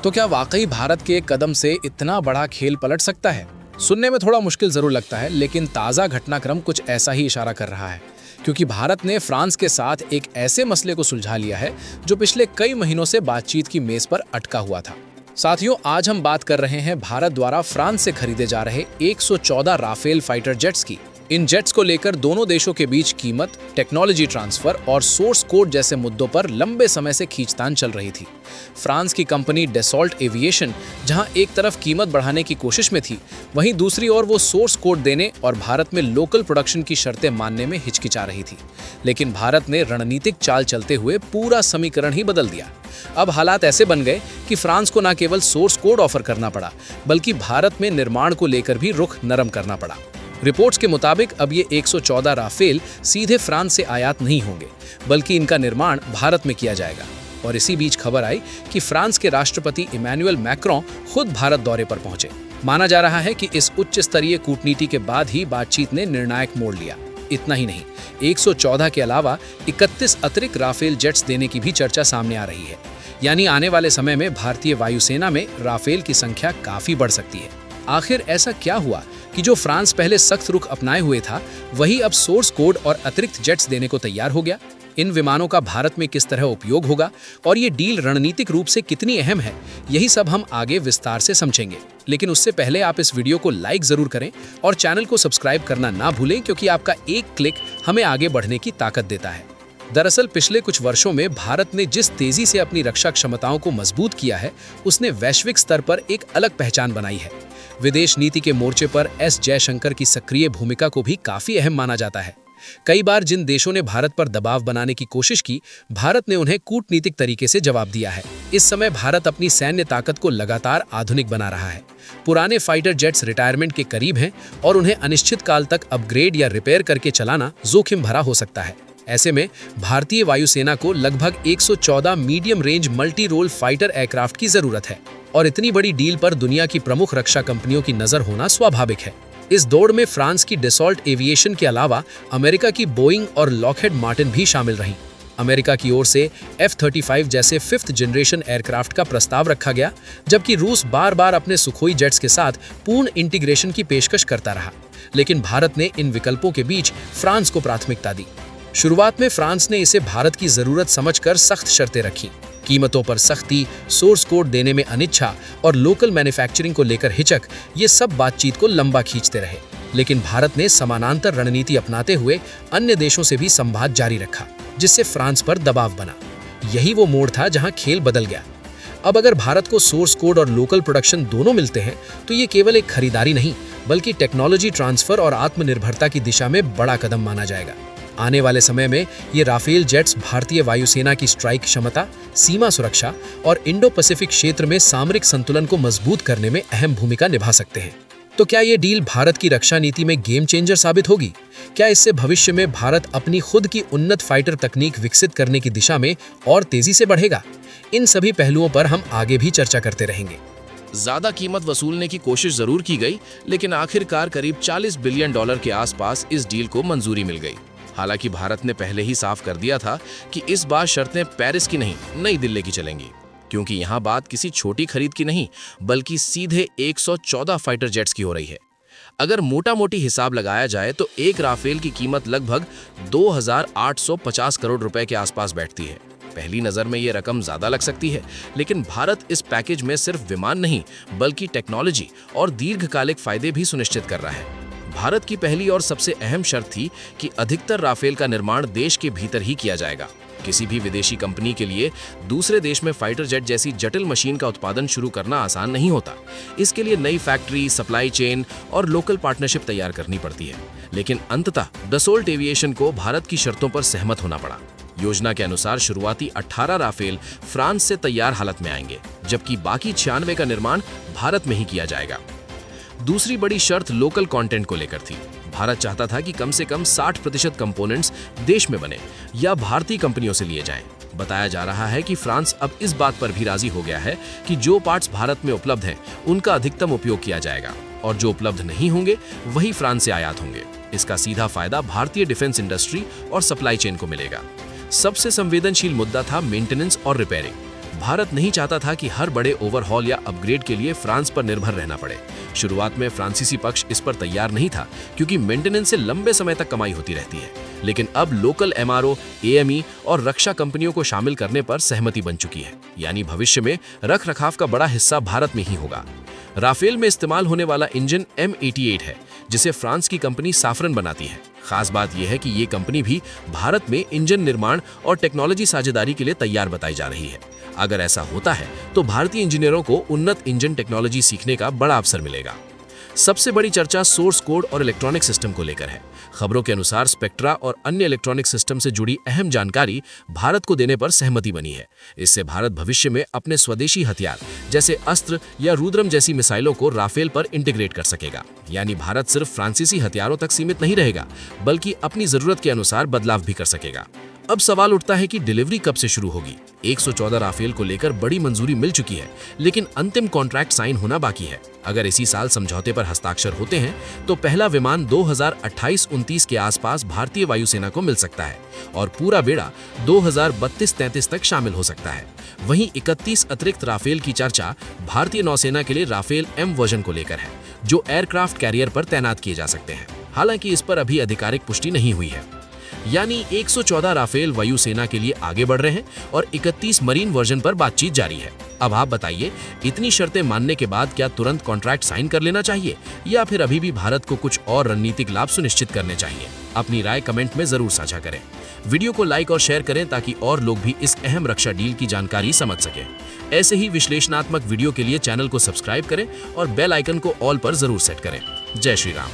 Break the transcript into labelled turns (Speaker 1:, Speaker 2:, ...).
Speaker 1: तो क्या वाकई भारत के एक कदम से इतना बड़ा खेल पलट सकता है? सुनने में थोड़ा मुश्किल जरूर लगता है, लेकिन ताज़ा घटनाक्रम कुछ ऐसा ही इशारा कर रहा है, क्योंकि भारत ने फ्रांस के साथ एक ऐसे मसले को सुलझा लिया है जो पिछले कई महीनों से बातचीत की मेज पर अटका हुआ था। साथियों, आज हम बात कर रहे हैं भारत द्वारा फ्रांस से खरीदे जा रहे 114 राफेल फाइटर जेट्स की। इन जेट्स को लेकर दोनों देशों के बीच कीमत, टेक्नोलॉजी ट्रांसफर और सोर्स कोड जैसे मुद्दों पर लंबे समय से खींचतान चल रही थी। फ्रांस की कंपनी डेसॉल्ट एविएशन जहां एक तरफ कीमत बढ़ाने की कोशिश में थी, वहीं दूसरी ओर वो सोर्स कोड देने और भारत में लोकल प्रोडक्शन की शर्तें मानने में हिचकिचा रही थी। लेकिन भारत ने रणनीतिक चाल चलते हुए पूरा समीकरण ही बदल दिया। अब हालात ऐसे बन गए कि फ्रांस को न केवल सोर्स कोड ऑफर करना पड़ा, बल्कि भारत में निर्माण को लेकर भी रुख नरम करना पड़ा। रिपोर्ट्स के मुताबिक अब ये 114 राफेल सीधे फ्रांस से आयात नहीं होंगे, बल्कि इनका निर्माण भारत में किया जाएगा। और इसी बीच खबर आई कि फ्रांस के राष्ट्रपति इमैनुअल मैक्रों खुद भारत दौरे पर पहुंचे। माना जा रहा है कि इस उच्च स्तरीय कूटनीति के बाद ही बातचीत ने निर्णायक मोड़ लिया। इतना ही नहीं, 114 के अलावा 31 अतिरिक्त राफेल जेट्स देने की भी चर्चा सामने आ रही है। यानी आने वाले समय में भारतीय वायुसेना में राफेल की संख्या काफी बढ़ सकती है। आखिर ऐसा क्या हुआ कि जो फ्रांस पहले सख्त रुख अपनाए हुए था, वही अब सोर्स कोड और अतिरिक्त जेट्स देने को तैयार हो गया? इन विमानों का भारत में किस तरह उपयोग होगा और ये डील रणनीतिक रूप से कितनी अहम है, यही सब हम आगे विस्तार से समझेंगे। लेकिन उससे पहले आप इस वीडियो को लाइक जरूर करें और चैनल को सब्सक्राइब करना ना भूलें, क्योंकि आपका एक क्लिक हमें आगे बढ़ने की ताकत देता है। दरअसल पिछले कुछ वर्षों में भारत ने जिस तेजी से अपनी रक्षा क्षमताओं को मजबूत किया है, उसने वैश्विक स्तर पर एक अलग पहचान बनाई है। विदेश नीति के मोर्चे पर एस जयशंकर की सक्रिय भूमिका को भी काफी अहम माना जाता है। कई बार जिन देशों ने भारत पर दबाव बनाने की कोशिश की, भारत ने उन्हें कूटनीतिक तरीके से जवाब दिया है। इस समय भारत अपनी सैन्य ताकत को लगातार आधुनिक बना रहा है। पुराने फाइटर जेट्स रिटायरमेंट के करीब हैं और उन्हें अनिश्चित काल तक अपग्रेड या रिपेयर करके चलाना जोखिम भरा हो सकता है। ऐसे में भारतीय वायुसेना को लगभग 114 medium range multi role fighter aircraft की जरूरत है, और इतनी बड़ी डील पर दुनिया की प्रमुख रक्षा कंपनियों की नजर होना स्वाभाविक है। इस दौड़ में फ्रांस की डेसॉल्ट एविएशन के अलावा अमेरिका की बोइंग और लॉकहेड मार्टिन भी शामिल रहीं। अमेरिका की ओर से F-35 जैसे 5th जनरेशन एयरक्राफ्ट का प्रस्ताव रखा गया, जबकि रूस बार बार अपने सुखोई जेट्स के साथ पूर्ण इंटीग्रेशन की पेशकश करता रहा। लेकिन भारत ने इन विकल्पों के बीच फ्रांस को प्राथमिकता दी। शुरुआत में फ्रांस ने इसे भारत की जरूरत समझकर सख्त शर्तें रखी। कीमतों पर सख्ती, सोर्स कोड देने में अनिच्छा और लोकल मैन्युफैक्चरिंग को लेकर हिचक, ये सब बातचीत को लंबा खींचते रहे। लेकिन भारत ने समानांतर रणनीति अपनाते हुए अन्य देशों से भी संवाद जारी रखा, जिससे फ्रांस पर दबाव बना। यही वो मोड़ था जहां खेल बदल गया। अब अगर भारत को सोर्स कोड और लोकल प्रोडक्शन दोनों मिलते हैं, तो ये केवल एक खरीदारी नहीं, बल्कि टेक्नोलॉजी ट्रांसफर और आत्मनिर्भरता की दिशा में बड़ा कदम माना जाएगा। आने वाले समय में ये राफेल जेट्स भारतीय वायुसेना की स्ट्राइक क्षमता, सीमा सुरक्षा और इंडो पैसिफिक क्षेत्र में सामरिक संतुलन को मजबूत करने में अहम भूमिका निभा सकते हैं। तो क्या ये डील भारत की रक्षा नीति में गेम चेंजर साबित होगी? क्या इससे भविष्य में भारत अपनी खुद की उन्नत फाइटर तकनीक विकसित करने की दिशा में और तेजी से बढ़ेगा? इन सभी पहलुओं पर हम आगे भी चर्चा करते रहेंगे।
Speaker 2: ज्यादा कीमत वसूलने की कोशिश जरूर की गई, लेकिन आखिरकार करीब $40 बिलियन के आसपास इस डील को मंजूरी मिल गई। हालांकि भारत ने पहले ही साफ कर दिया था कि इस बार शर्तें पेरिस की नहीं, नई दिल्ली की चलेंगी, क्योंकि यहाँ बात किसी छोटी खरीद की नहीं, बल्कि सीधे 114 फाइटर जेट्स की हो रही है। अगर मोटा मोटी हिसाब लगाया जाए तो एक राफेल की कीमत लगभग 2,850 करोड़ रुपए के आसपास बैठती है। पहली नजर में ये रकम ज्यादा लग सकती है, लेकिन भारत इस पैकेज में सिर्फ विमान नहीं, बल्कि टेक्नोलॉजी और दीर्घकालिक फायदे भी सुनिश्चित कर रहा है। भारत की पहली और सबसे अहम शर्त थी कि अधिकतर राफेल का निर्माण देश के भीतर ही किया जाएगा। किसी भी विदेशी कंपनी के लिए दूसरे देश में फाइटर जेट जैसी जटिल मशीन का उत्पादन शुरू करना आसान नहीं होता। इसके लिए नई फैक्ट्री, सप्लाई चेन और लोकल पार्टनरशिप तैयार करनी पड़ती है। लेकिन अंततः डसोल्ट एविएशन को भारत की शर्तों पर सहमत होना पड़ा। योजना के अनुसार शुरुआती 18 राफेल फ्रांस से तैयार हालत में आएंगे, जबकि बाकी 96 का निर्माण भारत में ही किया जाएगा। दूसरी बड़ी शर्त लोकल कंटेंट को लेकर थी। भारत चाहता था कि कम से कम 60% कंपोनेंट्स देश में बने या भारतीय कंपनियों से लिए जाएं। बताया जा रहा है कि फ्रांस अब इस बात पर भी राजी हो गया है कि जो पार्ट्स भारत में उपलब्ध हैं, उनका अधिकतम उपयोग किया जाएगा, और जो उपलब्ध नहीं होंगे वही फ्रांस से आयात होंगे। इसका सीधा फायदा भारतीय डिफेंस इंडस्ट्री और सप्लाई चेन को मिलेगा। सबसे संवेदनशील मुद्दा था मेंटेनेंस और रिपेयरिंग। भारत नहीं चाहता था कि हर बड़े ओवरहॉल या अपग्रेड के लिए फ्रांस पर निर्भर रहना पड़े। शुरुआत में फ्रांसीसी पक्ष इस पर तैयार नहीं था, क्योंकि मेंटेनेंस से लंबे समय तक कमाई होती रहती है। लेकिन अब लोकल एमआरओ, एएमई और रक्षा कंपनियों को शामिल करने पर सहमति बन चुकी है, यानी भविष्य में रख रखाव का बड़ा हिस्सा भारत में ही होगा। राफेल में इस्तेमाल होने वाला इंजन M88 है, जिसे फ्रांस की कंपनी साफरन बनाती है। खास बात यह है कि ये कंपनी भी भारत में इंजन निर्माण और टेक्नोलॉजी साझेदारी के लिए तैयार बताई जा रही है। अगर ऐसा होता है तो भारतीय इंजीनियरों को उन्नत इंजन टेक्नोलॉजी सीखने का बड़ा अवसर मिलेगा। सबसे बड़ी चर्चा सोर्स कोड और इलेक्ट्रॉनिक सिस्टम को लेकर है। खबरों के अनुसार स्पेक्ट्रा और अन्य इलेक्ट्रॉनिक सिस्टम से जुड़ी अहम जानकारी भारत को देने पर सहमति बनी है। इससे भारत भविष्य में अपने स्वदेशी हथियार जैसे अस्त्र या रुद्रम जैसी मिसाइलों को राफेल पर इंटीग्रेट कर सकेगा। यानी भारत सिर्फ फ्रांसीसी हथियारों तक सीमित नहीं रहेगा, बल्कि अपनी जरूरत के अनुसार बदलाव भी कर सकेगा। अब सवाल उठता है कि डिलीवरी कब से शुरू होगी। 114 राफेल को लेकर बड़ी मंजूरी मिल चुकी है, लेकिन अंतिम कॉन्ट्रैक्ट साइन होना बाकी है। अगर इसी साल समझौते पर हस्ताक्षर होते हैं तो पहला विमान 2028-29 के आसपास भारतीय वायुसेना को मिल सकता है और पूरा बेड़ा 2032-33 तक शामिल हो सकता है। वहीं 31 अतिरिक्त राफेल की चर्चा भारतीय नौसेना के लिए राफेल M वर्जन को लेकर है, जो एयरक्राफ्ट कैरियर पर तैनात किए जा सकते हैं। हालांकि इस पर अभी आधिकारिक पुष्टि नहीं हुई है। यानी 114 राफेल वायुसेना के लिए आगे बढ़ रहे हैं और 31 मरीन वर्जन पर बातचीत जारी है। अब आप बताइए, इतनी शर्तें मानने के बाद क्या तुरंत कॉन्ट्रैक्ट साइन कर लेना चाहिए या फिर अभी भी भारत को कुछ और रणनीतिक लाभ सुनिश्चित करने चाहिए? अपनी राय कमेंट में जरूर साझा करें। वीडियो को लाइक और शेयर करें ताकि और लोग भी इस अहम रक्षा डील की जानकारी समझ सकें। ऐसे ही विश्लेषणात्मक वीडियो के लिए चैनल को सब्सक्राइब करें और बेल आइकन को ऑल पर जरूर सेट करें। जय श्री राम।